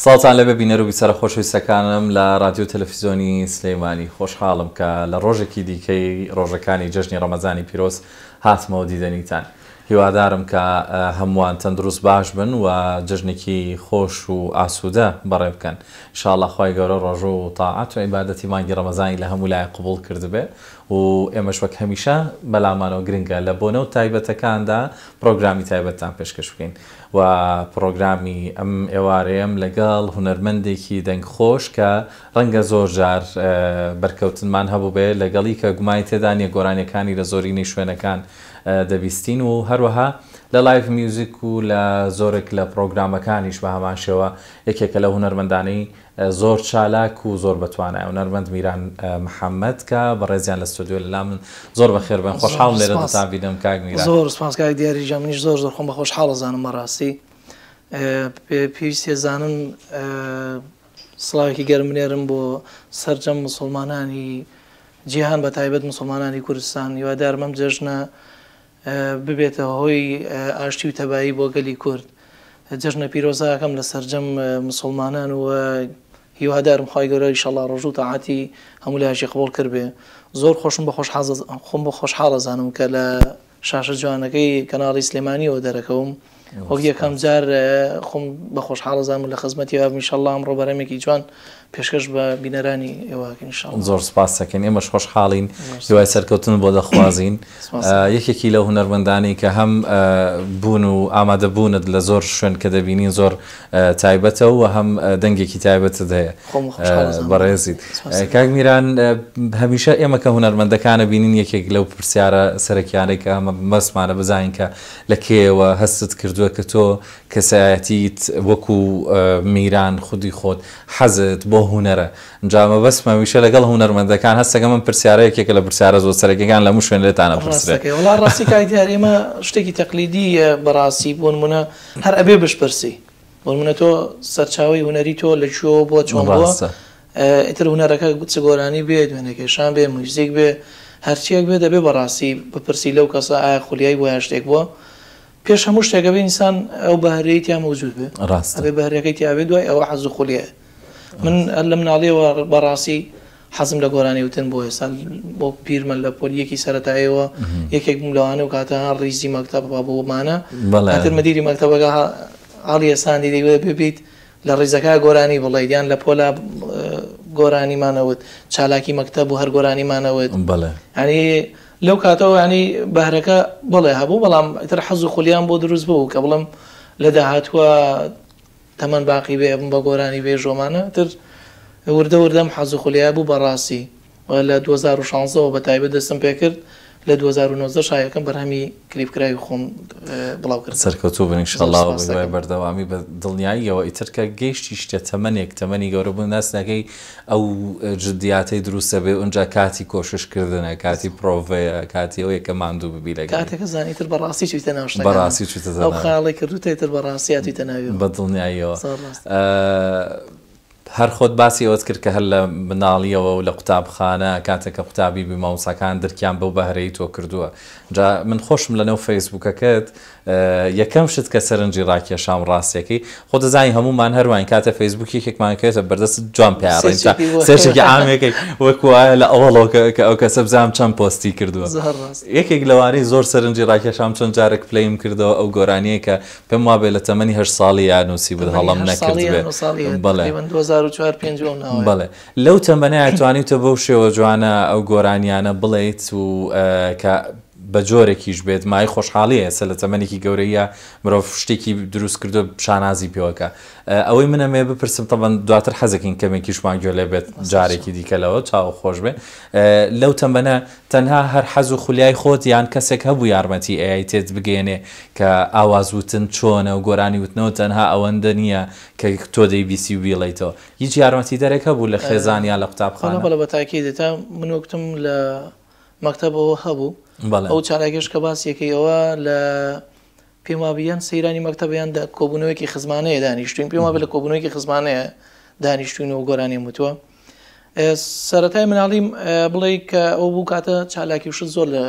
ساڵتان لەبێ بینەر و بیسەرە خۆشەویستەکانم لە رادیۆ تەلەڤیزیۆنی سلەیمانی خۆشحاڵم کە لە ڕۆژێکی دیکەی ڕۆژەکانی جەژنی ڕەمەزانی پیرۆز هاتمەوە دیدەنیتان. هیوادارم کە هەمووان تەندروست باش بن و جەژنێکی خۆش و ئاسوودە بەڕێ بکەن. ئینشاڵڵا خوای گەورە ڕۆژ و تاعات و عیبادەتی مانگی ڕەمەزانی لە هەموو لای قبوڵ کردبێ و ئێمەش وەک هەمیشە بەلامانەوە گرنگە لە بۆنە و تایبەتەکاندا پرۆگرامی تایبەتتان پێشکەش بکەین و پرۆگرامی ئەم ئێوارەیەم لەگەڵ هونەرمەندێکی دەنگخۆش کە ڕەنگە زۆر جار بەرکەوتنمان هەبوو بێ لەگەڵی کە گومای تێدا نیە گۆرانیەکانی لە زۆرینەی شوێنەکان دەبیستین و هەروەها لە لایڤ میوزیک و لە زۆرێک لە پرۆگرامەکانیش بە هەمان شێوە یەکێکە لە هونەرمەندانەی زۆر چالاک و زۆر بەتوانای هونەرمەند میران محەممەد کە بەڕێزیان لە ستۆدیۆ لەلا من زۆر بەخێر بن خۆشحاڵم لێرە دەتان بینم کاک میران. زۆر سپاس کاک دیاری جا منیش زۆر خۆم بە خۆشحاڵە زانم بەڕاستی پێویستە زانم سڵاوێکی گەرمێرم بۆ سەرجەم مسلمانانی جیهان بە تایبەت مسلمانانی کوردستان هیوادارم جەژنە ببێتە هۆی ئاشتی و تەبایی بۆ گەلی کورد. جەژنە پیرۆزەکەم لە سەرجەم مسلمانان و هیوادارم خوای گەورە ئینشەڵڵا ڕۆژ و تاعاتی هەموو لایشی قبوڵ کردبێ. زۆر خۆشم بە خۆشحاڵە زانم کە لە شاشە جوانەکەی کەناڵی سلێمانیەوە دەرەکەوم وەک یەکەم جار خۆم بە خۆشحاڵە زانم لە خزمەتی ئینشەڵڵا ئەمڕۆ بەرەمێکی جوان پێشکەش بە بینەرانی ئێوەکەن ئینشەڵڵا. زۆر سپاس دەکەین. ئێمەش خۆشحاڵین هیوای سەرکەوتن بۆ دەخوازین. یەکێکی لە هونەرمەندانی کە هەم بوون و ئامادەبوونت لە زۆر شوێن کە دەبینین زۆر تایبەتەوە و هەم دەنگێکی تایبەتت هەیە بەڕێزیت. کاک میران هەمیشە ئێمە کە هونەرمەندەکانە بینین یەکێک لەو پرسیارە سەرەکیانەی کە ئەمە مەسمانە بزانین کە لە کێوە هەستت کردووە کە تۆ کەسایەتیت وەکو میران خودی خۆت حەزت بۆ هونەرە. جامە بەسمە ویشە لەگەڵ هونەرمەندەکان هەستەکە من پرسیارەیەکێکە لە پرسیارە زۆر سەرەکیەکان لە موو شوێن لێتانە پرسرێت. وڵا ڕاستی کاک دیاری ئێمە شتێکی تەقلیدی بەڕاستی بۆ نمونە هەر ئەبێ بشپرسی بۆ نمونە تۆ سەرچاوی هونەری تۆ لە کوێوە بۆ چۆن بووە ئیتر هونەرەکە چ گۆرانی بێ دوێنێکێشان بێ موزیک بێ هەرچیەک بێ دەبێ بەڕاستی بپرسی لەو کەسە ئایا خولیایی بۆ یا شتێک بووە پێش هەموو شتێکە بێ ئینسان ئەو بەهرەیەی تیا موجود بێ ئەبێ بەهرەکەی تیا بێ دوای ئەوە حەز و خولیایە. من لە مناڵیەوە بەڕاستی حەزم لە گۆرانی وتن بۆ ئێستا بۆ پیرمە لە پۆلیەکی سەرەتایەوە یەکێک لەوانە و کاتە ڕیزی مەکتەب بۆمانە هاتر مەدیری مەکتەبەکە ئاڵی ئێساندی دەیوێ ببیت لە ڕێزەکە گۆرانی بڵێ دیان لە پۆلا گۆرانیمانەوت چالاکی مەکتەب و هەر گۆرانیمانەوت ینی لەو کاتەوە ینی بەهرەکە بڵێ هەبوو بەڵام ئیتر حەز و خولیان بۆ دروست بوو کە بڵم لە داهاتووە تەمەەن باقی بێ بە گۆرانی بێ ژۆمانە تر وردە وردەم حەز و خولیا بوو بەڕاستی لە 2016ەوە بە تایبەت دەستم پێ کرد لە 2019 شایەکەم بەرهەمی کلیپکراوی خۆم بڵاو کرد. سەرکەوتوو بن ئینشەڵڵا بە بەردەوامی بە دڵنیاییەوە ئیتر کە گەیشتی شتە تەمەنی گەورە بوون ناسنەکەی ئەو جدیاتەی دروستە بێ اونجا کاتی کۆششکردنە کاتی پرۆڤەیە کاتی ئەو یەکە ماندوو ببی لە کاتێکە زانیتر بەڕاستی چیتە ناوشتە بەڕاستی چیتە ئەو خاڵی کردوتێتر بەڕاستی هاتوویتە ناوی بە دڵنیاییەوە. هەر خۆت باسی ئەوت کرد کە هەر لە مناڵیەوە و لە قوتابخانە کاتێکە قوتابی بی مامۆساکان دەرکیان بەو بەهرەی تۆ کردووە. جا من خۆشم لەنەو فەیسبووکەکەت یەکەم شت کە سەرنجی ڕاکێشام ڕاستیەکەی خۆ دەزانی هەمومان هەروان کاتە فەیسبووکی یەکێکمان کردێتە بەردەست جوان پیاڕین سێشێکی عامێکی وەکو وایە لە ئەوەڵەوە کە ئەو کەسە بزانم چەند پۆستی کردووە. یەکێک لەوانەی زۆر سەرنجی ڕاکێشام چۆن جارێک پلەیم کردەوە ئەو گۆرانیە کە پێم وابێ لە تەمەنی 8 ساڵی یانوسی بد هەڵام نەکردبێ. بەڵێ لەو تەمەنای توانیتە بەو شێوە جوانە ئەو گۆرانیانە بڵێیت و کە بە جۆرێکیش بێت مای خۆشحاڵیە سە لە تەمەنێکی گەورەیە مرۆڤ شتێکی دروست کردو شانازی پێوەکە. ئەوەی منەمێ بپرسم تەبەن دواتر حەزەکەین کەمێکیشمان گوێ لێ بێت جارێکی دیکەلەوە چاو خۆش بێ لەو تەمەنە تەنها هەر حەز و خولیای خۆت یان کەسێک هەبوو یارمەتی ئەی تێت بگەێنێ کە ئاوازوتن چۆنە و گۆرانی وتنەوە تەنها ئەوەندە نییە کە تۆ دەیبیسی و بیڵیتەوە هیچ یارمەتی دەرێک هەبوو لە خێزانیان لە قوتابخانە؟ بەڵێ بە تاکید دێتە من وەکتم لە مەکتەبەوە هەبوو ئەو چالاکێش کە باسیەکەیەوە لە پێم وابیان سەیرانی مەکتەبیان کۆبوونەوەیەکی خزمانەیە دانیشتوین پێم وابێ لە کۆبوونەوەیەکی خزمانەیە دانیشتوینەوە گۆرانی وتووە. سەرەتای مناڵیم بڵێ کە ئەو بوو کاتە چالاکی وشت زۆر لە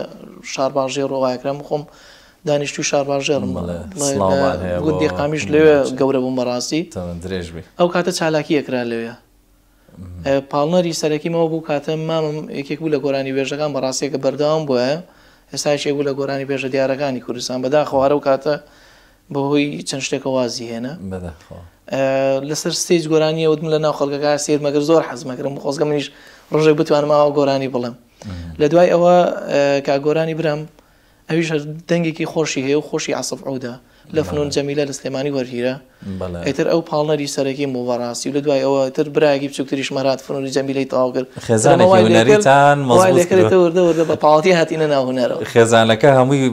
شارباژێ ڕۆواکرام خۆم دانیشتوی شارباژێرم گوندی قامیش لێوێ گەورە بووم بەڕاستی درێژبی ئەو کاتە چالاکی ئەکرا لەوێ پاڵنەری سەرەکیمەوە بوو کاتە مامم یەکێک بوو لە گۆرانی بێژەکان بەڕاستیەکە بەردەوام بووە ئێستاشێک بوو لە گۆرانی بێژە دیارەکانی کوردستان بەداخەوارە و کاتە بەهۆی چەند شتێکە وازی هێنا لەسەر ستێج گۆرانیە وتم لە ناو خەڵکەکە سیر مەگەر زۆر حەزمەکردم خۆزگە منیش ڕۆژێک بتوانمەوە گۆرانی بڵم لە دوای ئەوە کا گۆرانی برام ئەویش دەنگێکی خۆشی هەیە و خۆشی عەسف عەودا لە فنون جەمیلە لە سلێمانی وەرگیرە ئیتر ئەو پاڵنەری سەرەکی بوو بەڕاستی و لە دوای ئەوە تر برایەکی بچووکتریش مەرات فنونی جەمیلەی تەواو کرد خێزانێکی هونەریتان مەزبوط وردە بە پاڵەتی هاتینە ناو هونەرەوە خێزانەکە هەمووی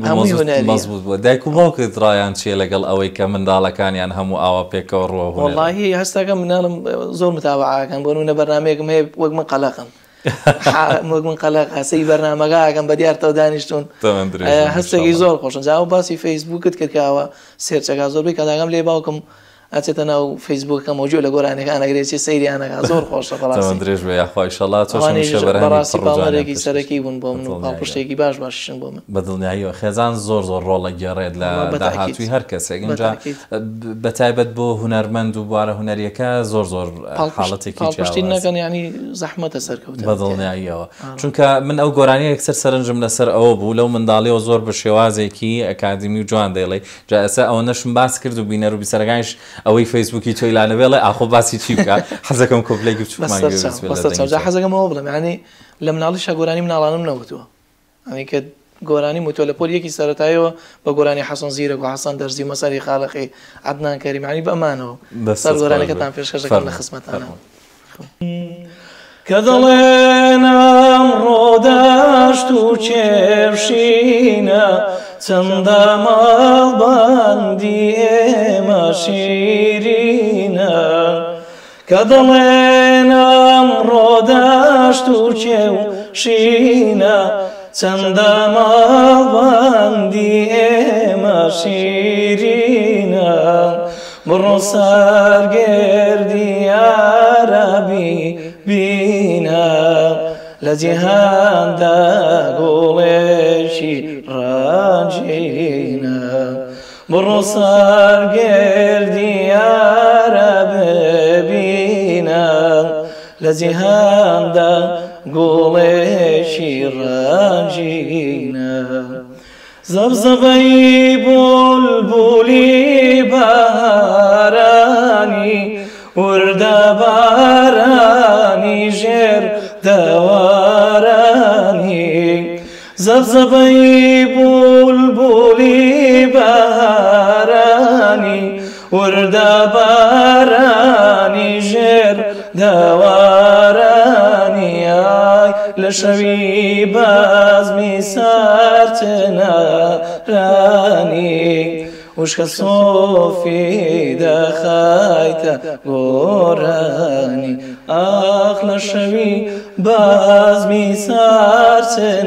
مەزبوط بووە دایک و باوکت ڕایان چیە لەگەڵ ئەوەی کە منداڵەکانیان هەموو ئاوا پێکەوە ڕوە وەڵاهی هەستاکە مناڵم زۆر متابعەکەن بۆ نمونە بەرنامەیەکم هەیە وەک من قەلەقم وەک من قەلەق هەسەی بەرنامەکەکەم بە دیارتەوە دانیشتون هەستێکی زۆر خۆشن جاوە باسی فەیسبووکت کردکەوە سێرچەکە زۆربەی کەداگەم لێ باوکم ئەچێتە ناو فەیسبووکەکە مۆجوود لە گۆرانەکان ئەگرێکی سەیریانەکە زۆر خۆشە درێژ بێ یاخوا ئیشەڵڵا بەڕاستی پاڵنەرێکی سەرەکی بوون بۆ من و پاڵپشتێکی باششن بۆ من بەدڵنیاییەوە خێزان زۆر ڕۆڵە گێڕێت لە داهاتووی هەر کەسێک اینجا بەتایبەت بۆ هونەرمەند و بوارە هونەریەکە زۆر حاڵەتێکی پاڵپشتی نەکەن ینی زەحمەتە سەرکەوتن بەدڵنیاییەوە چونکە من ئەو گۆرانی یەکسەر سەرنجم لەسەر ئەوە بوو لەو منداڵیەوە زۆر بە شێوازێکی ئەکادمی و جوان دەڵێ جا ئێستا ئەوە نەشم باس کرد و بینەر و بیسەرگانیش ئەوەی فەیسبووکی تۆی لانەوێڵێ ئاخۆ باسی چی بکە حەزەکەم کۆپلێکی بچووکمانجا حەزەکەمەوە بڵم ینی لە مناڵیشە گۆرانی مناڵانم نەوتووە ئەنی کە گۆرانی وتۆ لە پۆل یەکی سەرەتایەوە بە گۆرانی حەسەن زیرەک و حەسەن دەرزی و مەسەری خاڵقی عەدنان کەریمانی بەمانەوە سەر گۆرانەکەتان پێشکەشەکەم لە خزمەتانە کە دەڵێن ئەمڕۆ دەشت و کێوشینە چەندە ماڵبەندی ئێمە شیرینە کە دەڵێن ئەمڕۆ دەشت و کێوشینە چەندە ماڵبەندی ئێمە شیرینە بڕۆ سەرگێردی عەرەبی بینە لە جیهاندا گوڵێکی ڕاجینە بڕۆ سەرگێردی عەرەبی بینە لە جیهاندا گوڵێکی ڕاجینە زەبزەبەی بولبولی بەهارانی وردە بارانی ژێر دەوارانی زەبزەبەی بولبولی بەهارانی وردە بارانی ژێر دەوارانی لە شەوی بەزمی سارچنارانی وشکە سۆفی دەخایتە گۆرانی ئاخ لە شەوی بەزمی سارچنارانی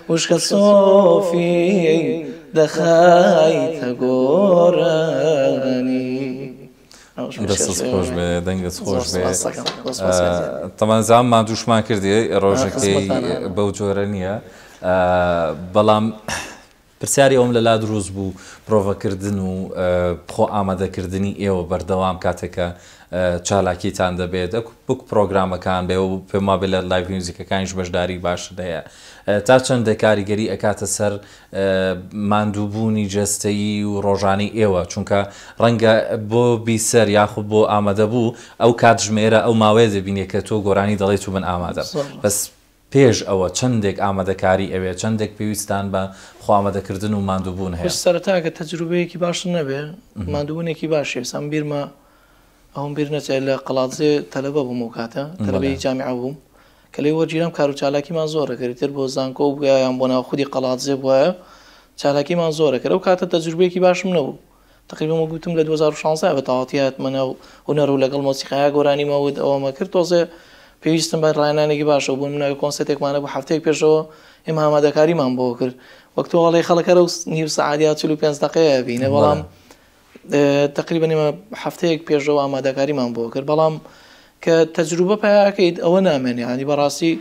وشکە سۆفی دەخایتە گۆرانی دەستت خۆش بێ دەنگت خۆش بێ تەمەنزان مادووشمان کردی ڕۆژەکەی بەو جۆرە نییە بەڵام پرسیاری ئەوم لەلا دروست بوو پرۆڤەکردن و خۆ ئامادەکردنی ئێوە بەردەوام کاتێکە چالاکیتان دەبێت بوک پرۆگرامەکان بێ و پێم وابێ لە لایڤ میوزیکەکانیش بەشداری باشە هەیە تا چەندە کاریگەری ئەکاتە سەر ماندووبوونی جەستەیی و ڕۆژانی ئێوە چونکە ڕەنگە بۆ بیسەر یاخود بۆ ئامادەبوو ئەو کاتژمێرە ئەو ماوەیە دەبینێت کە تۆ گۆرانی دەڵێت و من ئامادە بەس پێش ئەوە چەندێک ئامادەکاری ئەوێ چەندێک پێویستان بە خۆ ئامادەکردن و ماندووبوون هەیە سەرەتاکە تەجروبەیەکی باش نەبێ ماندووبوونێکی باشێ سام بیرمە ئەوم بیر نەچێت لە قەڵاتزێ تەلەبە بووم و کاتە تەلەبەی جامیعە بووم کە لێ وەرگیرم کار و چالاکیمان زۆرە کردتر بۆ زانکۆ بووە یان بۆ ناو خودی قەڵاتزێ بووە چالاکیمان زۆرە کرد ئەو کاتە تەجروبەیەکی باشم نەبوو تقریبا گوتم لە 2016 بە تەواوەتی هاتمەنە و هونەر و لەگەڵ مۆسیقایا گۆرانی مەود ئەوەمە کرد تۆزێ پێویستم بە ڕایانانێکی باشە بوون مناوی کۆنسێتێکمانە بۆ هەفتەیەک پێشەوە ئێمە ئامادەکاریمان بۆ کرد وەک تۆ هەڵی خەڵەکە و نیو سەعادیا 45 دقەیە بینە بەڵام تقریبا ئێمە هەفتەیەک پێشەوە ئامادەکاریمان بۆ کرد بەڵام کە تەجروبە پیاکەیت ئەوە نامێنێ ینی بەڕاستی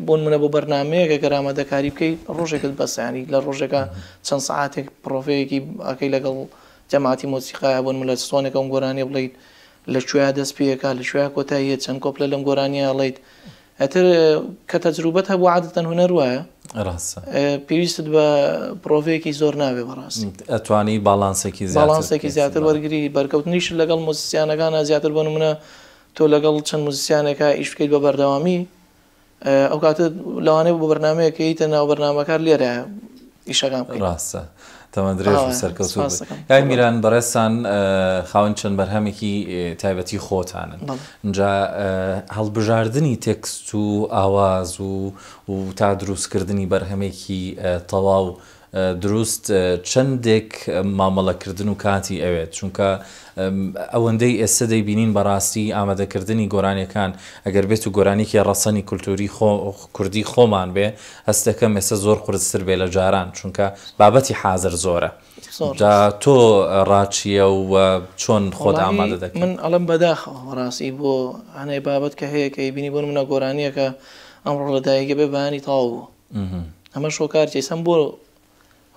بۆن منە بۆ بەرنمەیەکە گەرامە دەکاری بکەیت ڕۆژێکت بەسانی لە ڕۆژێکە چەند سعاتێک پرۆفەیەکی ئەەکەی لەگەڵ جەماعتی مۆسیقایە بۆن لە سۆنێکە ئەم گۆرانی بڵیت لەکوێ دەست پێەکە لەکوێ کۆتاییە چەند کۆپلە لەم گۆرانیە ئەڵیت ئەتر کە تەجروبەت هەبوو عادەتەن هونەر وایە پێویستت بە پرۆڤەیەکی زۆر ناوێ بەڕاستی ئەتوانی باڵانسێکی زیاتر وەرگری بەرکەوتنیش لەگەڵ مۆسیسیانەکانە زیاتر بۆ نمونە تۆ لەگەڵ چەند موزیسیانێکە ئیش بکەیت بە بەردەوامی ئەو کاتە لەوانەیە بۆ بەرنمەیەکە هیتە ناو بەرنمەکار لێرە ئیشەکان ڕاستە تەمە درێژ و سەرکەوتوو یای میران بەڕێستان خاوەن چەند بەرهەمێکی تایبەتی خۆتانن اینجا هەڵبژاردننی تێکست و ئاواز و تا دروستکردنی بەرهەمێکی تەواو دروست چەندێک مامەڵەکردن و کاتی ئەوێت چونکە ئەوەندەی ئێستا دەیبینین بەڕاستی ئامادەکردنی گۆرانیەکان ئەگەر بێت و گۆرانێکی ڕەسەنی کولتوری کوردی خۆمان بێ هەستەکەم ئێستا زۆر قورستر بێ لە جاران چونکە بابەتی حازر زۆرە جا تۆ ڕاچیە و چۆن خۆت ئامادە دەکەیت من ئەڵم بەداخەوە ڕاستی بۆ هەنەی بابەت کە هەیە کە بینی بۆ منە گۆرانیەکە ئەمڕۆ لەدایکە بێ بەیانی تاو بوو ئەمە شۆکارتی سم بۆ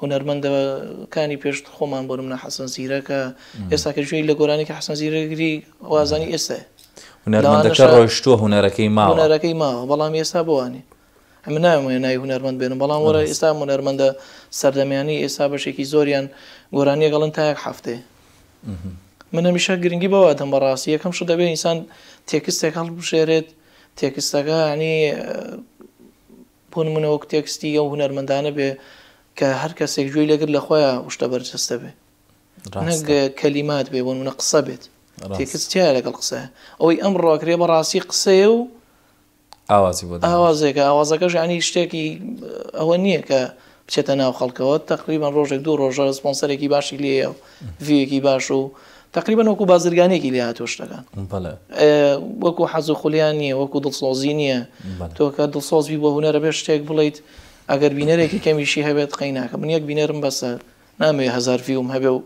هونەرمەندەکانی پێش خۆمان بۆ منە حەسەن زیرەکە ئێستا کە ژێی لە گۆرانی کە حەسەن زیرەگری وازانی ئێستا هونەرمەندەکە ڕۆیشتووە هونەرەکەی ماوە بەڵام ئێستا بۆوانی ئەمە ناوێ ناوی هونەرمەند بێنم بەڵام وەرە ئێستا هونەرمەندە سەردەمیانی ئێستا بەشێکی زۆریان گۆرانیە گەڵن تا یەک هەفتێ من هەمیشە گرنگی بەوە دەم بەڕاستی یەکەم شو دەبێت ئینسان تێکستێک هەڵبژێرێت تێکستەکە ینی بۆ نمونە وەک تێکستی ئەو هونەرمەندانە بێ کە هەر کەسێک گوێی لەگر لە خۆیان وشتە بەرجەستە بێ نەک کەلیمات بێ بۆ نمونە قسە بێت تێکستیە لەگەڵ قسە ئەوەی ئەم ڕاکرێ بەڕاستی قسەیە و ئاوازێکە ئاوازەکەش ینی شتێکی ئەوە نییە کە بچێتە ناو خەڵکەوە تقریبان ڕۆژێک دوو ڕۆژە سپۆنسەرێکی باشی لێە و ڤیەکی باش و تقریبان وەکو بازرگانێکی لێ هاتۆ شتەکان وەکو حەز و خولیان نییە وەکو دڵسۆزی نییە تۆ کە دڵسۆزی بۆ هونەرە بێ شتێک بڵیت ئەگەر بینەرێکی کەمیشی هەبێت قەیناکە من یەک بینەرم بەسە نامێ 1000 ڤیوم هەبێ و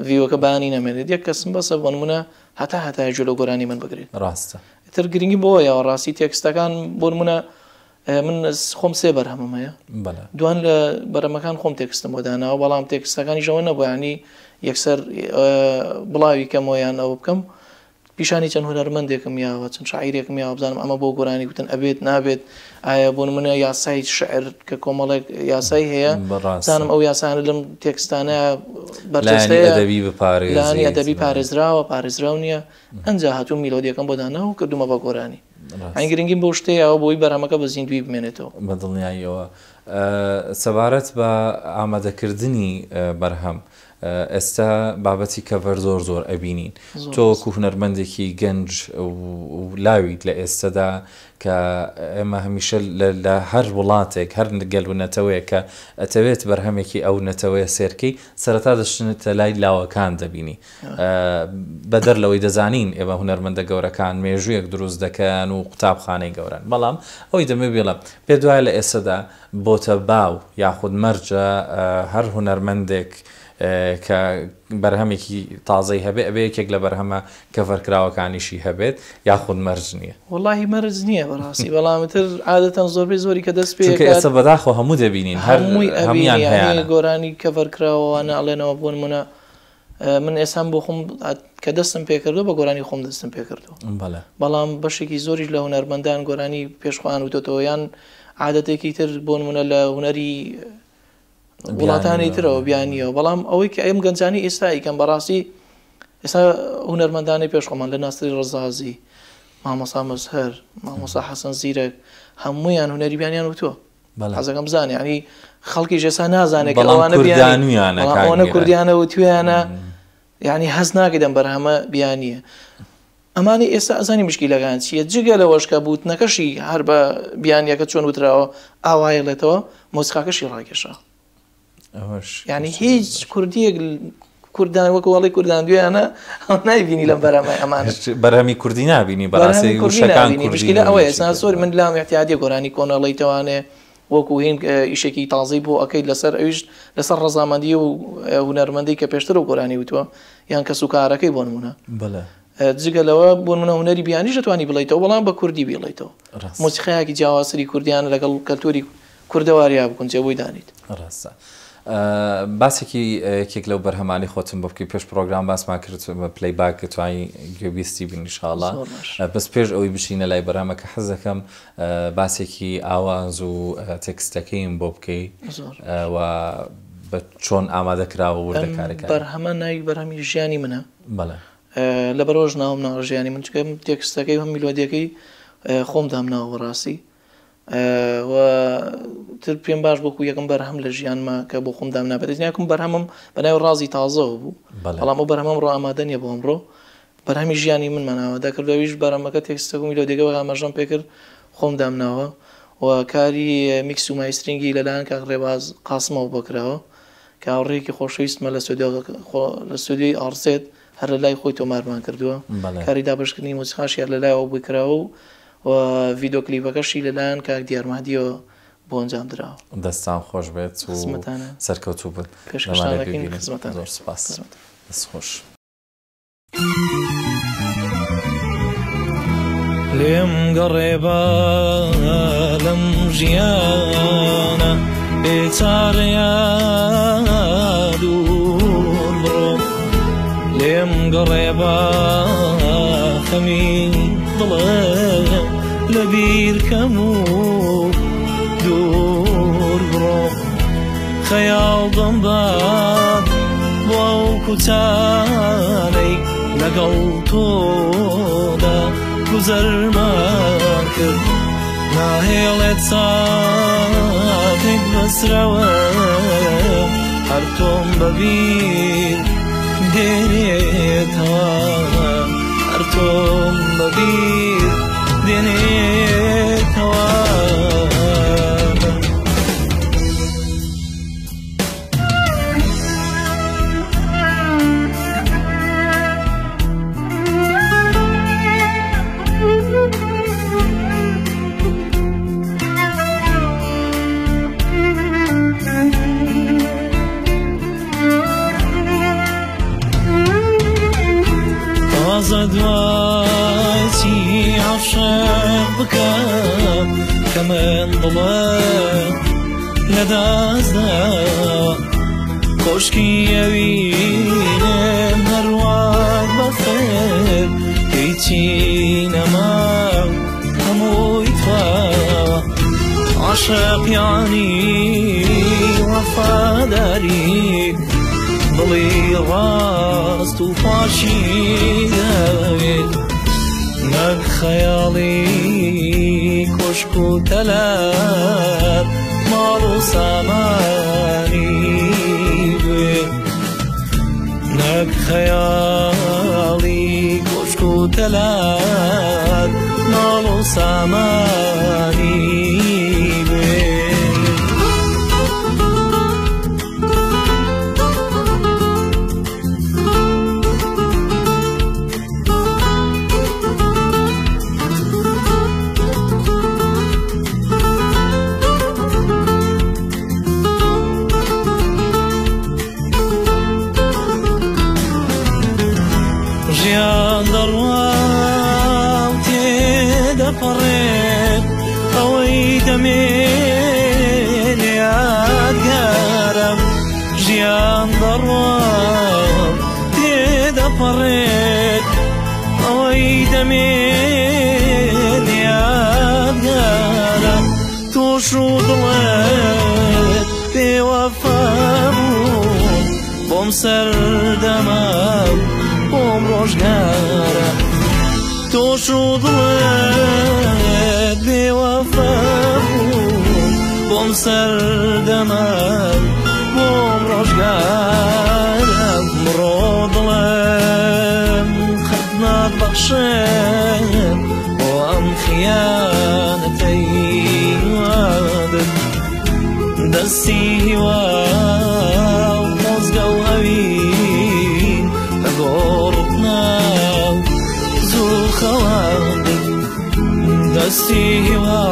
ڤیوەکە بانی نەمێنێت یەک کەسم بەسە بۆ نمونە هەتا جلۆ گۆرانی من بگرێت ڕاستە تر گرنگی بۆیە ڕاستی تێکستەکان بۆ نمونە من خۆم سێ بەرهەمم هەیە دوان لە بەرەمەکان خۆم تێکستم بۆداناوە بەڵام تێکستەکانی ژەوە نەبوو ینی یەکسەر بڵاوی کەمەوەیان ئەوە بکەم پیشانی چەند هونەرمەندێکم یاوە چەند شاعیرێکم یاوە بزانم ئەمە بۆ گۆرانی گوتن ئەبێت نابێت ئایا بۆ نمونە یاسای شعر کە کۆمەڵێک یاسای هەیە زانم ئەو یاسانە لەم تێکستانە بەرجەستەیە ئەدەبی پارێزراو نییە ئەنجا هاتوو میلۆدیەکەم بۆدانەوە و کردومە بە گۆرانی ئەین گرنگیم بۆ شتەیەوە بۆی بەرامەکە بە زیندوی بمێنێتەوە بەدڵنیاییەوە سەبارەت بە ئامادەکردنی بەرهەم ئێستا بابەتی کەڤەر زۆر ئەبینین تۆ هونەرمەندێکی گەنج و لاویت لە ئێستادا کە ئێمە هەمیشە لە هەر وڵاتێک هەر گەل و نەتەوەیە کە ئەتەوێت بەرهەمێکی ئەو نەتەوەیە سێرکەی سەرەتا دەشتنێتە لای لاوەکان دەبینی بەدەر لەوەی دەزانین ئێمە هونەرمەندە گەورەکان مێژوویەک دروست دەکەن و قوتابخانەی گەورن بەڵام ئەوی دەمە بێڵە پێ دوایە لە ئێستادا بۆتە باو یاخود مەرجە هەر هونەرمەندێک کە بەرهەمێکی تازەی هەبێ ئەبێ یەکێک لە بەرهەمە کەڤەرکراوەکانیشی هەبێت یاخود مەرج نییە وەڵاهی مەرج نییە بەڕاستی بەڵامتر عادەتەن زۆربەی زۆری کە دەست پێ ئێستا بەداخۆ هەموو دەبینین هەمویان هەیە گۆرانی کەڤەرکراوەوانە ئەڵێنەوە بۆن منە من ئێسان بۆ خۆم کە دەستم پێکردو بە گۆرانی خۆم دەستم پێکردو بەڵام بەشێکی زۆریش لە هونەرمەندان گۆرانی پێشخواان وتۆتەوەیان عادەتێکی تر بۆن منە لە هونەری وڵاتانی ترەوە بیانیەوە بەڵام ئەوەی کە ئەم گەنجانی ئێستایی کەم بەڕاستی ئێستا هونەرمەندانی پێشخۆمان لە ناستری ڕزازی مامۆسا مەزهەر مامۆسا حەسەن زیرەک هەموویان هونەری بیانیان وتووە حەزەکەم بزانێ ینی خەڵکی ێستا نازانێت ئەوانە کوردیانە وتویانە یعنی هەز ناکەی دەم بەرهەمە بیانیە ئەمانی ئێستا ئەزانی مشکیلەکان چیە جگە لەوەشکە بوتنەکەشی هەر بە بیانیەکە چۆن وتراوە ئاوایەڵێتەوە مۆسیقاکەشی ڕاکێشە یعنی هیچ کوردیەک کوردان وەکو وەڵی کوردان دوێیانە نایبینی لەم بەرەمای ئەمان بەرهەمی کوردی نبینی بەڕاستی وشەکان کوردی ئەوەیە سۆری من لام احتیاجی گۆرانی کۆنەڵیتەوانێ وەکو هین ئیشێکی تازەی بۆ ئەەکەیت لەسەر ئەویش لەسەر ڕەزامەندی و هونەرمەندی کە پێشتر و گۆرانی وتووە یان کە سوکارەکەی بۆ نمونە جگەلەوە بۆ منە هوەری بیانی دەتوانی بڵیتەوە بەڵام بە کوردی بڵیتەوە مۆسیقەیەکی جیاوازسەری کوردیان لەگەڵ کەلتوری کوردەواریا بکەن جێبووی دانیت ڕاستە باسێکی یەکێک لەو بەرهەمانی خۆتم بۆ بکەی پێش پرۆگرام باسمان کرد پلی باک کە توانی گوێبیستی بین ئینشاءڵڵا بەس پێش ئەوەی بشینە لای بەرهەمەکە حەز دەکەم باسێکی ئاواز و تێکستەکەیم بۆ بکەی و بە چۆن ئامادەکراوە وردەکارەکە بەرهەمە ناوی بەرهەمی ژیانی منە بەڵێ لە بەرۆژ ناوم ناڕژیانی من چکەم تێکستەکەی هەم میلۆدیەکەی خۆم دامناوە بەڕاستی و تر پێم باش بۆکو یەکەم بەرهەم لە ژیانمە کە بۆ خۆم دام نابێت یاکم بەرهەمم بەناو ڕازی تازەوە بوو بەڵام ئەو بەرهەمەم ڕۆ ئامادە نیە بۆ ئەمڕۆ بەرهەمی ژیانی من ماناوە دەکردەویش بەرهەمەکە تێکستەکە و میلۆدیەکە ئاماژەم پێکرد خۆم دامناوە و کاری میکس و مایسترینگی لەلایەن کاک ڕێباز قاسمەوە بۆکراوە کە هاوڕێیەکی خۆشەویستمە لە سودیۆی ئارسێت هەر لە لای خۆی تۆمارمان کردووە کاری دابشکردنی مۆسیقاشی هەر لە لایەوە بووی کراوە و ڤیدۆ کلیپەکەشی لەلایەن کاک دیارمەهدیەوە بۆ ئەنجام درراوە دەستان خۆش بێت و سەرکەوتوو بن زۆر سپاس دەست خۆش لێم گەڕێبە لەم ژیانە بێچارەیە دوور بڕۆ لێم گەڕێبە خەمی دڵێ لە بیرکەم و دوور بڕۆ خەیاڵ دەمبات بۆ ئەو کوتانەی لەگەڵ تۆدا گوزەرمان کرد ناهێڵێت ساتێک بەسرەوە هەر تۆم بەبیر دێنێتەوە هەر تۆم بەبیر دێنێتەوە دوایتی عاشق بکەم کە من دڵێ لەدەستدا کۆشکی ئەوینێم هەروەک بەخێر هیچی نەماو هەمووی تواوە عاشق یانی وەفاداری دڵی ڕاست و پاشی دەوێت نەک خەیاڵی کۆشک و تەلەر ماڵ و سامانی بێت نەک خەیاڵی کۆشک و تەلەر ماڵ و سامانی بێت ژیان دەڕوا و تێدەپەڕێت ئەوەی دەمێنێ یادگارم ژیان دەڕوا و تێدەپەڕێت ئەوەی دەمێنێ یادگارم تۆش و دڵێت بێوەفا بوون بۆم سەردەما بۆم ڕۆژگارە تۆش و دڵێت بێوەفا بوون بۆم سەردەما بۆم ڕۆژگارە بڕۆ دڵێم خەت ناتبەخشێت بۆ ئەم خیانەتەی وادت دەستی هیوا و خۆزگە و هەوین لەگۆڕت ناو زوو خەواندت دەستی هیوا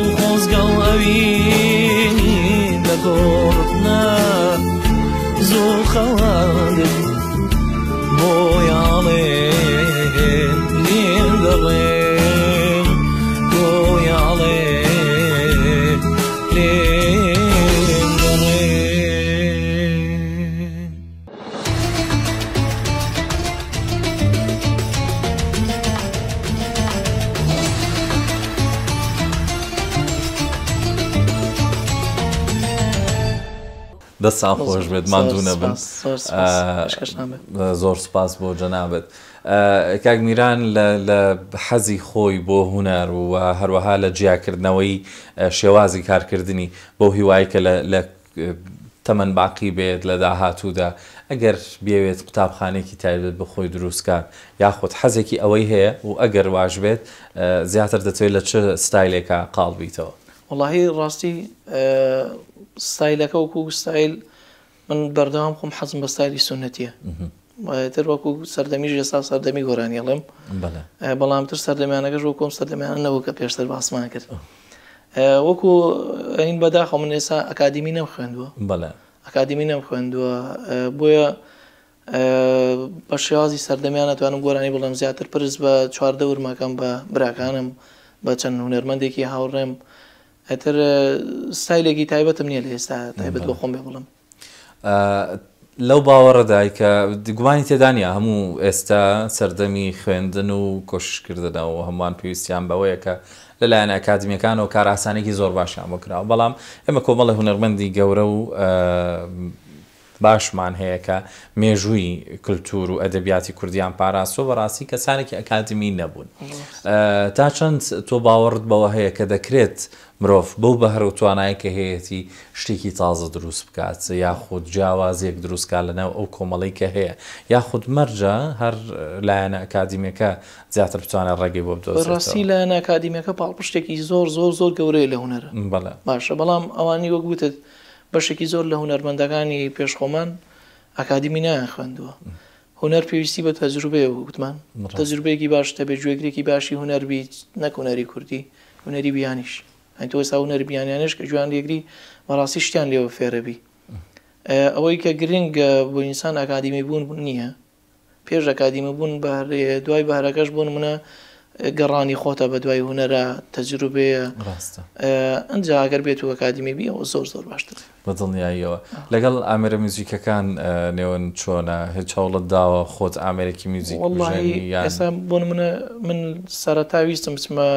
و خۆزگە و هەوین لەگۆڕت ناو زوو خەواندت بۆ یاڵێ دەستان خۆش بێت ماندوو نەبن زۆر سپاس بۆ جەنابەت. کاک میران لە حەزی خۆی بۆ هونەر و هەروەها لە جیاکردنەوەی شێوازی کارکردنی بۆ هیوای کە لە تەمەەن باقی بێت لە داهاتوودا ئەگەر بێوێت قوتابخانێکی تایبێت بە خۆی دروستکار یاخود حەزێکی ئەوەی هەیە و ئەگەر واش بێت زیاتر دەتوێت لە چ ستایلێکە قاڵ بیتەوە؟ وڵاهی ڕاستی ستایلەکە وەکو ستایل من بەردەوام خۆم حەزم بە ستایلی سونەتیە تر وەکو سەردەمیش ئێستا سەردەمی گۆرانیەڵێم بەڵامتر سەردەمیانەکەش وەکۆم سەردەمیانە نەوە کە پێشتر باسمان کرد وەکو ئەین بەداخە من ئێستا ئەکادیمی نەم خوێندووە ئەکادیمی نەم خوێندووە بۆیە بە شێوازی سەردەمیان ناتوانم گۆرانی بڵێم زیاتر پرس بە چواردە ورمەکەم بە براکانم بە چەند هونەرمەندێکی هاوڕێم ئەتر ستایلێکی تایبەتم نییە لە ئێستا تایبەت بە خۆم بێ بڵم. لەو باوەڕەدای کە گومانی تێدانە هەموو ئێستا سەردەمی خوێندن و کۆششکردنەوە هەمووان پێویستیان بەوەیە کە لەلایەن ئەکادمیەکانەوە کار ئاسانێکی زۆر باشیان بۆ کراوە بەڵام ئێمە کۆمەڵی هونەرمەندی گەورە و باشمان هەیە کە مێژووی کللتور و ئەدەبیاتی کوردیان پاراستۆ بەڕاستی کەسانێکی ئەکادمی نەبوون. تا چەند تۆ باوەڕت بەوە هەیە کە دەکرێت مرۆڤ بەو بەهرە و توانایی کە هەیەی شتێکی تازە دروست بکات یاخود جیاوازیەک دروستکات لەناو ئەو کۆمەڵی کە هەیە یاخود مەرجە هەر لایەنە ئەکادمیەکە زیاتر بتوانێت ڕێگەی بۆ بدۆزێت؟ ڕاستی لایەنە ئەکادمیەکە پاڵپشتێکی زۆر زۆر زۆر گەورەیە لە هونەرە باشە بەڵام ئەوانی وەگوتت بەشێکی زۆر لە هونەرمەندەکانی پێشخۆمان ئەکادمی نایان خوێندووە. هونەر پێویستی بە تەجروبەیە وتمان تەجروبەیەکی باش دەبێ گوێگرێکی باشی هونەر بیت نەک هونەری کوردی هونەری بیانیش ئەین تۆ ئێستا هونەری بیانیانش کە جوان لێگری بەڕاستی شتیان لێوە فێرەبی ئەوەی کە گرنگە بۆ ئینسان ئەکادمی بوون نییە پێش ئەکادمی بوون دوای بەهرەکەش بوون منە گەڕانی خۆتە بە دوای هونەرە تەجروبەیە ئەنجا ئەگەر بێت و ئەکادمی بی ئەوە زۆر زۆر باشتر بەدڵنیاییەوە. لەگەڵ ئامێرە میوزیکەکان نێوەن چۆنە هیچ هەوڵت داوە خۆت ئامێرێکی میوزیک ئێستا بۆ منە من سەرەتا ویستم بچمە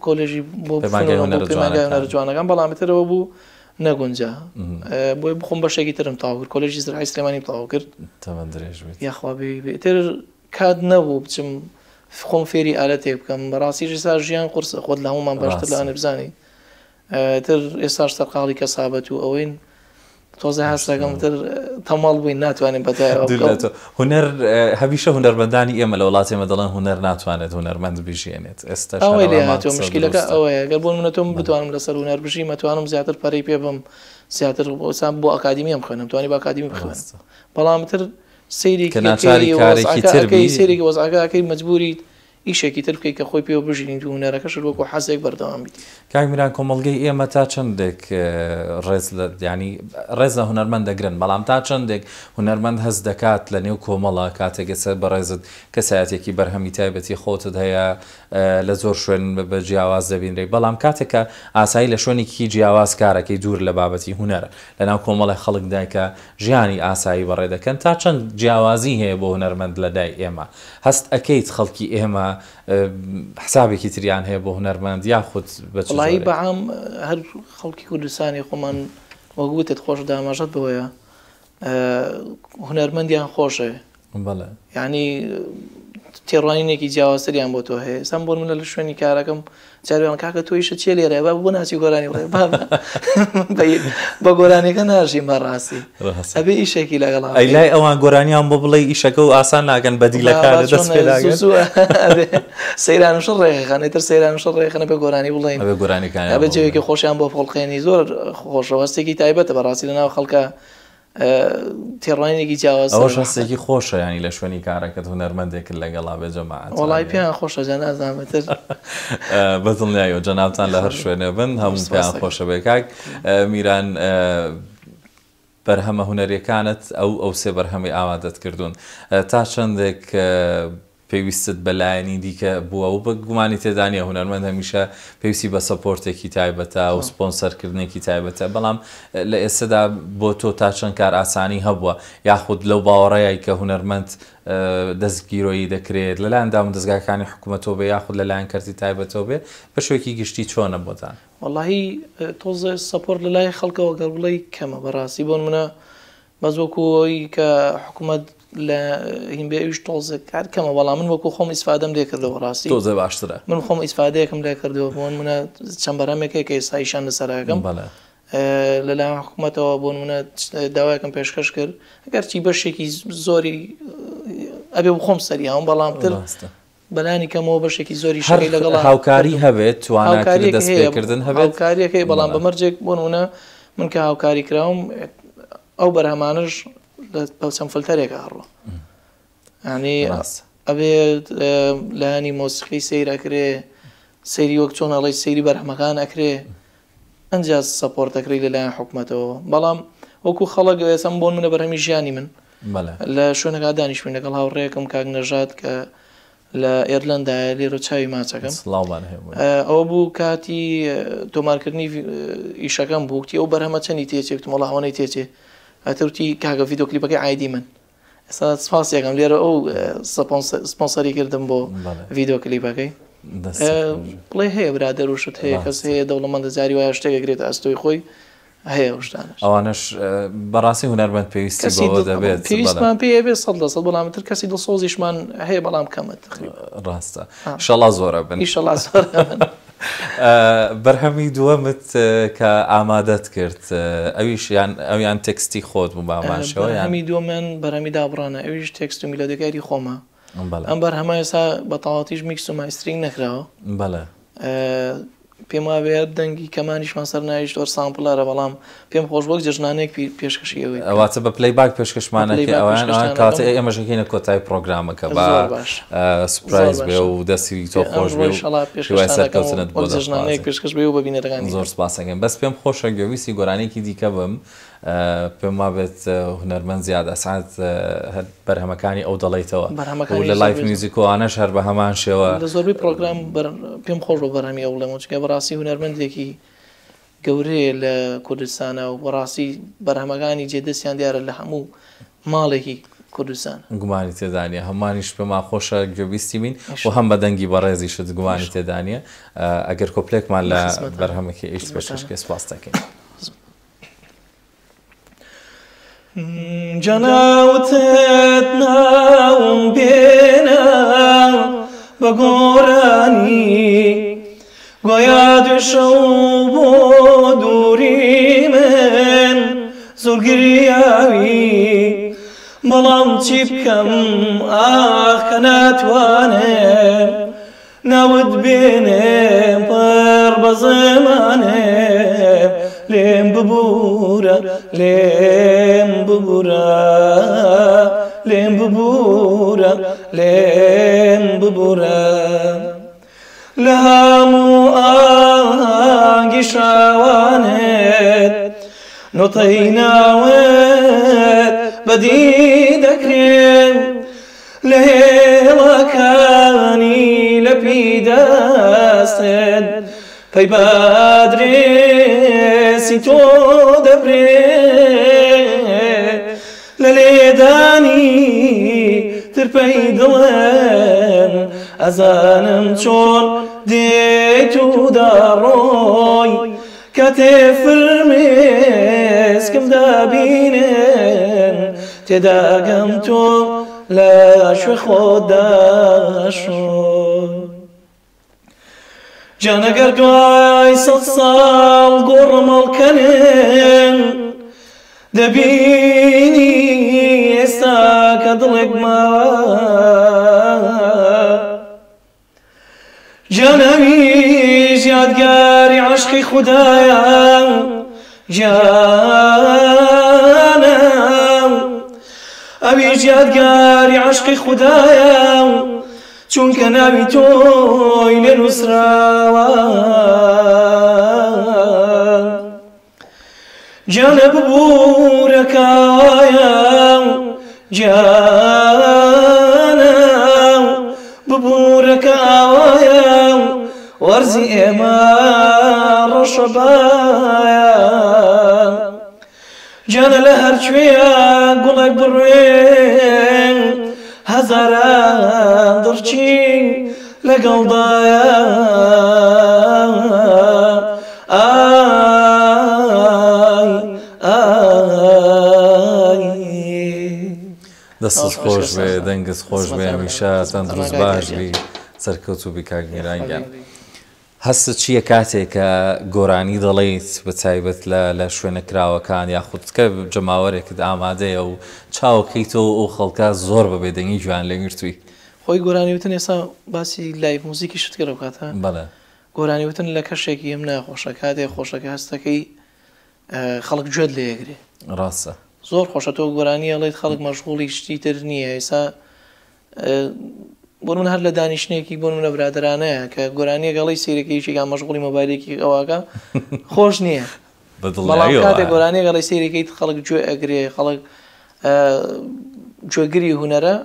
کۆلێژی بۆ هونەرە جوانەکان بەڵامەترەوە بوو نەگونجا بۆی بخۆم بەشێکی ترم تاو کرد کۆلێژی زراعی سلێمانی تاو کرد یاخوا بێتر کات نەبوو بچم خۆم فێری ئالەتێ بکەم بەڕاستی ئێستا ژیان قورسە خۆت لە هەمومان باشتر لەوانە بزانی تر ئێستاش سەرقاڵی کەسابەت و ئەوەین تۆزە هەستەکەم تر تەماڵ بووین ناتوانین بەتای هونەر هەمیشە هونەرمەندانی ئێمە لە وڵاتێمە دەڵێن هونەر ناتوانێت هونەرمەند بژێنێت ئێستا ئەوەی لێ هاتووە مشکلەکە ئەوەیە گەر بۆ منە تۆم بتوانم لەسەر هونەر بژی مەتوانم زیاتر پەرەی پێ بم زیاتر بۆ ئەکادیمیم خوێنم توانی بە ئەکادیمی بخوێنم بەڵامتر سەیرێکی وەزعەکەی مەجبوریت ئیشێکی تر بکەیت کە خۆی پێوە بژینیت و هونەرەکەش وەکو حەزێک بەردەوام بیت. کاک میران کۆمەڵگەی ئێمە تا چەندێک ڕێز لە هونەرمەند دەگرن بەڵام تا چەندێک هونەرمەند هەست دەکات لە نێو کۆمەڵە کاتێک سەر بەڕێزت کەسایەتێکی بەرهەمی تایبەتی خۆتت هەیە لە زۆر شوێن بە جیاواز دەبینرێت بەڵام کاتێکە ئاسایی لە شوێنێکی جیاواز کارەکەی دوور لە بابەتی هونەرە لەناو کۆمەڵی خەڵکدا کە ژیانی ئاسایی بەڕێ دەکەن تا چەند جیاوازی هەیە بۆ هونەرمەند لەدای ئێمە هەست ئەکەیت خەڵکی ئێمە حسابێکی تریان هەیە بۆ هونەرمەند یاخود بەڵایی بەعام هەر خەڵکی کوردستانی خۆمان وەگوتت خۆش داماژەت بەوەیە هونەرمەندیان خۆشە یعنی تێڕوانینێکی جیاوازتریان بۆ تۆ هەیە سام بۆ منە لە شوێنی کارەکەم جاروان کاکە تۆیشە چێ لێرە با بۆ ناچی گۆرانی بڵێ بە گۆرانەکە ناژی مەڕاستی ئەبێ ئیشێکی لەگەڵ ئەیلای ئەوان گۆرانیان بۆ بڵێ ئیشەکە و ئاسان ناگەن بەدیلەکە دەست پێداگەن سەیران و شەڕ ڕێخەکانێتر سەیران و شەڕ ڕێخەنە بە گۆرانی بڵێن ئەبێ جێوێکی خۆشیان بۆ فڵقێنی زۆر خۆشەوەستێکی تایبەتە بەڕاستی لەناو خەڵکە تێڕوانینێکی جیاواز ئەوە شەستێکی خۆشە ینی لە شوێنی کارەکەت هونەرمەندێک لەگەڵا بێ جەماعەت وەڵای پێیان خۆشە جا نازانمەتر بەدڵنیایەوە جەنابتان لە هەر شوێنێ بن هەموو پێیان خۆشە بێ کاک میران بەرهەمە هونەریەکانت ئەو سێ بەرهەمی ئامادەت کردوون تا چەندێک پێویستت بەلایەنی دیکە بووە و بە گومانی تێدانە هونەرمەند هەمیشە پێویستی بە سەپۆرتێکی تایبەتە و سپۆنسەرکردنێکی تایبەتە بەڵام لە ئێستادا بۆ تۆ تا چەند کار ئاسانی هەبووە یاخود لەو باوەڕەیە کە هونەرمەند دەستگیرۆیی دەکرێت لەلایەن دام دەستگاکانی حکوومەتەوە بێ یاخود لەلایەن کەرتی تایبەتەوە بێ بە شوێکی گشتی چۆنە بۆتان واللهی تۆزە سەپۆرت لە لای خەڵکەوە گەڵ بڵێ کەمە بەڕاستی بۆن منە بەز وەکوەوەی کە حکوومەت لە هین بێویش تۆزە کار کەمە بەڵام من وەکو خۆم ئیسفادەم لێ کردەوە ڕاستی تۆزە باشترە من خۆم ئیسفادەیەکم لێ کردەوە بۆن منە چەند بەرامێکێک کە ئێستایشان لەسەراکەم لەلایەن حکوومەتەوە بۆن منە داوایەکەم پێشکەش کرد ئەگەرچی بەشێکی زۆری ئەبێ بخۆم سەری هەم بەڵام تر بەلانی کەمەوە بەشێکی زۆری شەکەی لەگەڵ هاوکاری هەبێت تواناکاری دەست پێکردن هەبێت هاوکاریەکەی بەڵام بەمەرجێک بۆن منە من کە هاوکاری کراوم ئەو بەرهەمانش لە چەند فلتەرێکە هەڕوە ینی ئەبێت لایانی مۆسیقی سەیر ئەکرێ سەیری وەک چۆن ئەڵی سەیری بەرهەمەکان ئەکرێ ئەنجا سەپۆرت دەکرێت لەلایەن حکوومەتەوە بەڵام وەکو خەڵک ئێسم بۆن منە بەرهەمی ژیانی من لە شوێنەکە دانیشتین لەگەڵ هاوڕێیەکەم کاک نەژاد کە لە ئێرلندایە لێرە چاوی ماچەکەم ئەوە بوو کاتی تۆمارکردنی ئیشەکەم بووکتی ئەو بەرهەمە چەندی تێچێت مەڵاوانەی تێچێ ئەتەوتی کاگە ڤیدۆکلیپەکەی ئایدی من ئێستا سپاسیەکەم لێرە ئەو سپۆنسەری کردم بۆ ڤیدۆکلیپەکەی بڵێ هەیە برادەر وشت هەیە کەس هەیە دەوڵەمەندە جاری وایە شتێکەگرێت ئەستۆی خۆی هەیە شتانش ئەوانش بەڕاستی هونەرمەند پێویستی بەوە دەبێت پێویستمان پێ بێت 100% بەڵام تر کەسی دڵسۆزیشمان هەیە بەڵام کەمت ڕاستە ئینشەڵا زۆرە بن ئینشەڵا زۆرە بن بەرهەمی دووەمت کە ئامادەت کرد ئەویش ئەویان تێکستی خۆت بوو باماشەوە هەمی دووەمان بەرهەمی دابڕانە ئەویش تێکست و میلۆدیەکاری خۆمە ئەم بەرهەمە ئێستا بە تەواوەتیش میکس و مایسترینگ نەکراوە بەڵێ پێم وابێت دەنگی کەمانیشمان سەر ناویشت وەر سامپڵارە بەڵام پێم خۆش وەک جژنانێک پێشکەشیەوەی ئەواتە بە پلەی باک پێشکەشمانەکە ئەوان کاتە ئێمەشەکەینە کۆتای پرۆگرامەکە بە سوپرایز بێ و دەستی تۆ خۆش بێ سەرکەوتنت بۆ جژنانەیەک پێشکەش بێ و بەبینەرەکانی زۆر سپاسەکەم بەس پێم خۆشە گوێویستی گۆرانێکی دیکە بم پێم وابێت هونەرمەند زیاد ئەسعات بەرهەمەکانی ئەو دەڵێیتەوە و لە لایف میوزیکۆوانەش هەر بە هەمان شێوە لە زۆربەی پرۆگرام پێم خۆش بۆ بەرهەمی ئەو لەمە چکە بەڕاستی هونەرمەندێکی گەورەیە لە کوردستانە و بەڕاستی بەرهەمەکانی جێدەستیان دیارە لە هەموو ماڵێکی کوردستان گومانی تێدانە هەمانیش پێما خۆشە گوێبیستی بین و هەم بە دەنگی بەڕێزی شت گومانی تێدانە ئەگەر کۆپلێکمان لە بەرهەمێکی ئیشت پێشکە سپاس دەکەین جەناوتت ناوم بێنە بە گۆرانی گویا دوێشە بۆ دووری من زۆر گریاوی بەڵام چی بکەم ئاخکە ناتوانێ ناوت بێنێ پڕ بە زەمانێ لێم ببوورە لێم ببوورە لێم ببوورە لێم ببوورە لە هەموو ئاهەنگی شاوانێت نۆتەی ناوێت بەدی دەکرێن لە هێڵەکانی لەپی دەستێت پەی بادرێسی تۆ دەبرێت لە لێدانی ترپەی دڵێن ئەزانم چۆن دێیت و دەڕۆی کاتێ فرمێسکم دابینێن تێداگەم تۆ لە شوێ خۆت داشۆی جانەگەر دوای 100 ساڵ گۆڕەمەڵکەنێن دەبینی ئێستا کە دڵێک ماوە جانەویش یادگاری عەشقی خودایە جانم ئەویش یادگاری عەشقی خودایە چونکە ناوی تۆی لێ نووسراوە جانە ببوورەکەوایە جانە ڕازی ئێمە ڕۆشەبایە جانە لە هەرکوێیە گوڵی بڕوێن هەزاران دڕچی لەگەڵدایە دەستت خۆش بێ دەنگت خۆش بێ هەمیشە تەندروست باش بی سەرکەوتوو بی کاگیرانگیان هەستت چییە کاتێک کە گۆرانی دەڵێیت بە تایبەت لە شوێنە کراوەکان یاخود کە جەماوەرێکت ئامادەیە و چاوەکەیتەوە ئەو خەڵکە زۆر بەبێ دەنگی جوان لێگرتووی خۆی گۆرانیوتن ئێستا باسی لایڤ موزیکی شتکەرە بکاتە بەڵێ گۆرانیوتن لە کەشێکی ئەم ناخۆشە کاتێک خۆشەکە هەستەکەی خەڵک گوێت لێگرێ ڕاستە زۆر خۆشە تۆ گۆرانی ئەڵێت خەڵک مەشغوڵی شتی تر نییە ئێستا بۆ من هەر لە دانیشتێکی بۆ منە برادرانەیە کە گۆرانیە گەڵی سیرەکەیشیان مەشغوڵی مۆبایلێکی ئەوواکە خۆش نییە بەڵام کاتێک گۆرانی گەڵی سیرەکەیت خەڵک گوێ ئەگرێ خەڵک گوێگری هوەرە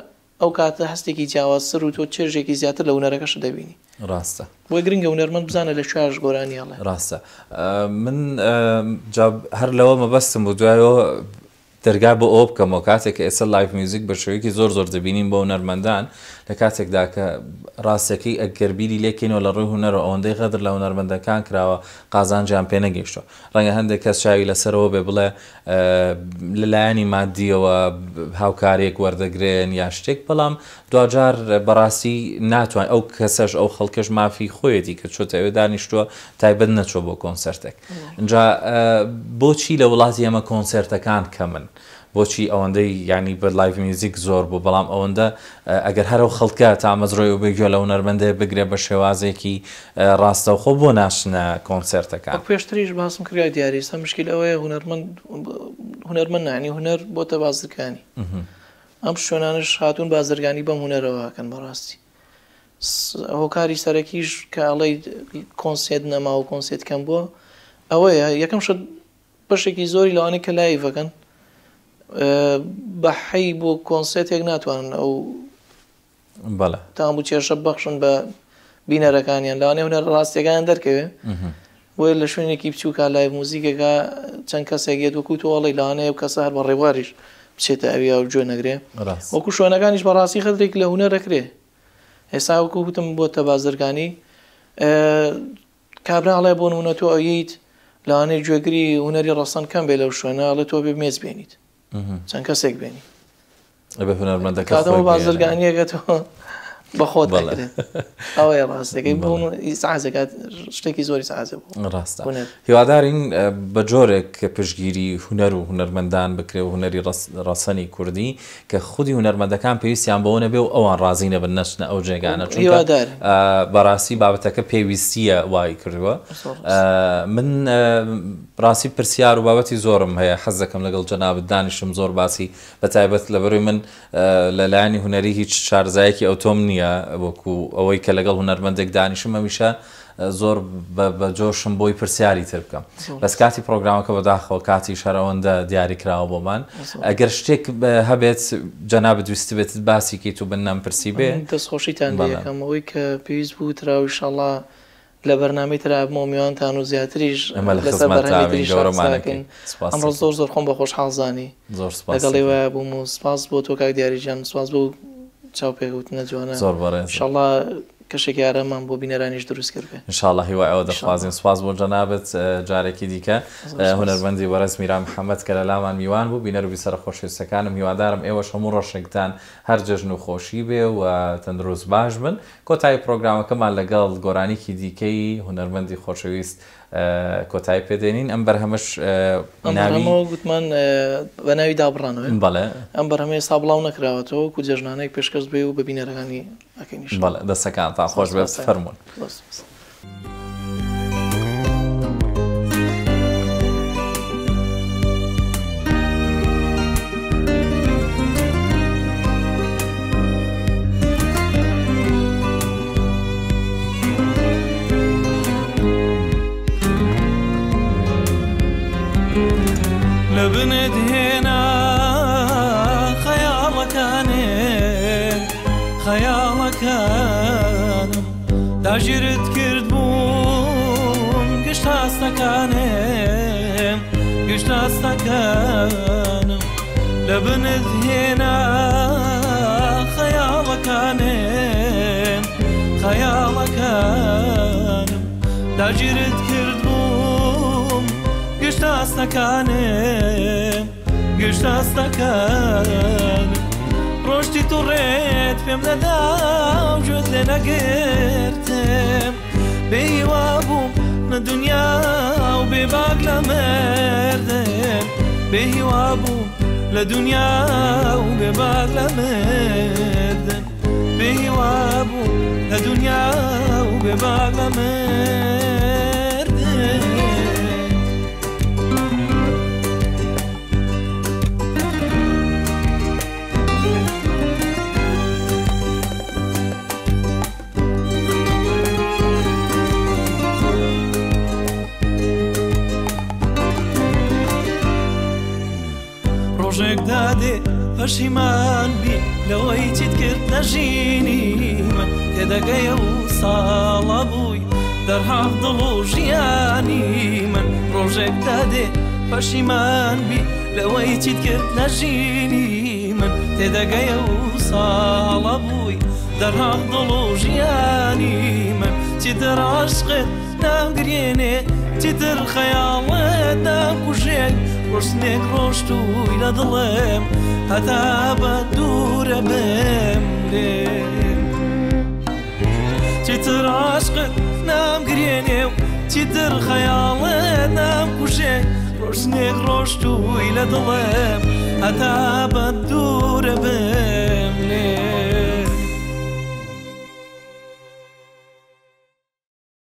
ئەو کاتە هەستێکی جیاوازتر و تۆ چێژێکی زیاتر لە هوەرەکەش دەبینی ڕاستە بۆی گرنگە هوەرمەند بزانە لە شاش گۆرانی هەڵێ ڕاستە من هەر لەوە مەبەستم بۆ دوایەوە دەرگا بۆ ئەو بکەمەوە کاتێک کە ئێستا لایڤ میوزیک بە شێوەیەکی زۆر دەبینین بۆ هونەرمەندان لە کاتێکدا کە ڕاستەکەی ئەگەربیری لێکەینەوە لە ڕووی هونەرە ئەوەندەی غەدر لە هونەرمەندەکان کراوە قازانجیان پێ نەگەیشتەوە ڕەنگە هەندێک کەس چاوی لەسەرەوە بێ بڵێ لەلایەنی مادیەوە هاوکارێک وەردەگرێن یا شتێک بەڵام دوجار بەڕاستی ناتوان ئەو کەسەش ئەو خەڵکەش مافی خۆیەتی کە چۆتە ئەوێ دانیشتووە تایبەت نەچۆ بۆ کۆنسەرتێک اینجا بۆچی لە وڵاتی ئەمە کۆنسەرتەکان کەمن بۆچی ئەوەندەی ینی بە لایڤ میوزیک زۆر بوو بەڵام ئەوەندە ئەگەر هەرو خەڵکە تا ئەمەزڕۆی و بگوێ لە هونەرمەندەیە بگرێ بە شێوازێکی ڕاستەوخۆ بۆ ناشنە کۆنسەرتەکان پێشتریش باسم کردای دیاری ئێستا مشکل ئەوەیە هونەرمەند نانی هونەر بۆتە بازرگانی ئەم شوێنانش هاتوون بازرگانی بەم هونەرەوەکەن بەڕاستی هۆکاری سەرەکیش کە ئەڵەی کۆنسێت نەما و کۆنسێت کەم بووە ئەوەیە یەکەم شت بەشێکی زۆری لەوانەیە کە لایڤەکەن بە حەی بۆ کۆنسێتێک ناتوانن ئەو بەڵێ تام بوو کێشە بەخشن بە بینەرەکانیان لەوانەیە هونەر ڕاستیەکان دەرکەوێ بۆیە لە شوێنێکی بچووکە لایڤ موزیکێکە چەند کەسێکێت وەکو تۆڵی لەوانەیە کەسە هەر بە ڕێواریش بچێتە ئەویا و گوێ نەگرێ وەکو شوێنەکانیش بەڕاستی خەڵێک لە هونەرەکرێ ئێستا وەکو وتم بۆتە بازرگانی کابراڵێ بۆ نمونە تۆ ئەویت لەوانەیە گوێگری هونەری ڕەسەن کەم بێ لەو شوێنە ئەڵێ تۆ بێ مێز بێنیت چەند کەسێک بێنی بە هونەرمەندەکە کاتەوە بازرگانیەکە تۆ بەخۆت دەکرێت ئەوەیە ڕاستەکەی بۆ سعازەکات شتێکی زۆری سعازە بوو ڕاستە هیوادارین بە جۆرێک کە پشتگیری هونەر و هونەرمەندان بکرێ و هونەری ڕەسەنی کوردی کە خودی هونەرمەندەکان پێویستیان بەوە نەبێ و ئەوان ڕازی نەبن نەچنە ئەو جێگانە چونکە بەڕاستی بابەتەکە پێویستیە وای کردووە من ڕاستی پرسیار و بابەتی زۆرم هەیە حەز دەکەم لەگەڵ جەنابەت دانیشم زۆر باسی بە تایبەت لەبەروی من لەلایەنی هونەری هیچ شارزایەکی ئەوتۆم نییە وەکو ئەوەی کە لەگەڵ هونەرمەندێک دانیشم هەمیشە زۆر بە جۆشم بۆی پرسیاری تر بکەم بەس کاتی پرۆگرامەکە بەداخەوە کاتی شەرەوەندە دیاری کراوە بۆمان ئەگەر شتێک هەبێت جەنابەت دوستی بێت باسیکەیت و بنەم پرسی بێ دەستخۆشیتان دەکەم ئەوەی کە پێویست بوو تراوی ئینشاءڵڵا لە بەرنامەی ترابمەوە میوانتان و زیاتریش لەسەر بەرنامەکەین ئەمڕۆ زۆر خۆم بە خۆشحاڵزانی لەگەڵی وایە بووم و سپاس بۆ تۆ کاک دیاریجان سپاس بۆ چاو پێکەوتنە جوانە زۆر بەڕێز ئینشاءڵڵا کەشێکی یارەمان بۆ بینەرانیش دروست کرد بێ ئینشاءڵڵا هیوای ئەوە دەخوازیین سپاس بۆ جەنابەت جارێکی دیکە هونەرمەندی وەرەس میران محەممەد کە لە لامان میوان بوو بینەر و بیسەر خۆشویستەکانم هیوادارم ئێوەش هەموو ڕۆژێکتان هەر جەژن و خۆشی بێ و تەندروست باش بن کۆتایی پرۆگرامەکەمان لەگەڵ گۆرانێکی دیکەی هونەرمەندی خۆشەویست کۆتایی پێدێنین ئەم بەرهەمەش گوتمان بە ناوی دابڕانەوە بەڵێ ئەم بەرهەمە ئێستا بڵاو نەکراوەتەوە و جەژنانەیەک پێشکەس بێ و بە بینەرەکانی ئەکەینیش بەڵێ دەستەکان تا خۆش بێت فەرموون لبنت هنا خيالك أنا داجرت كرد بو ئاستەکانم گشت ئاستەکانم لە بنت هێنا خەیاڵەکانم خەیاڵەکانم داگیرت کردبووم گشت ئاستەکانم گشت ئاستەکانم ڕۆشتی تووڕێت پێم نەدا و گوێت لێ نەگرتم بێهیوا بووم لە دنیا و بێباک لە مردم بێهیوا بووم لە دنیا و بێباک لە مردم بێهیوا بووم لە دنیا و بێباک لە مردم ڕۆژێک دادێ پەشیمان بی لەوەی چیت کرد لە ژینی من تێدەگەیە و ساڵە بووی دەرهاق دڵ و ژیانی من ڕۆژێک دادێ پەشیمان بی لەوەی چیت کرد لە ژینی من تێدەگەیە و ساڵە بووی دەرهاق دڵ و ژیانی من چیتر عاشقت نامگرێنێ چیتر خەیاڵت نامکوژێن ڕۆژنێک ڕۆشتووی لە دڵم هەتا بە دوورە بم لێم چیتر عاشقت نامگرێنێ و چیتر خەیاڵت نامکوژێن ڕۆژنێک ڕۆشتووی لە دڵم هەتا بە دوورە بم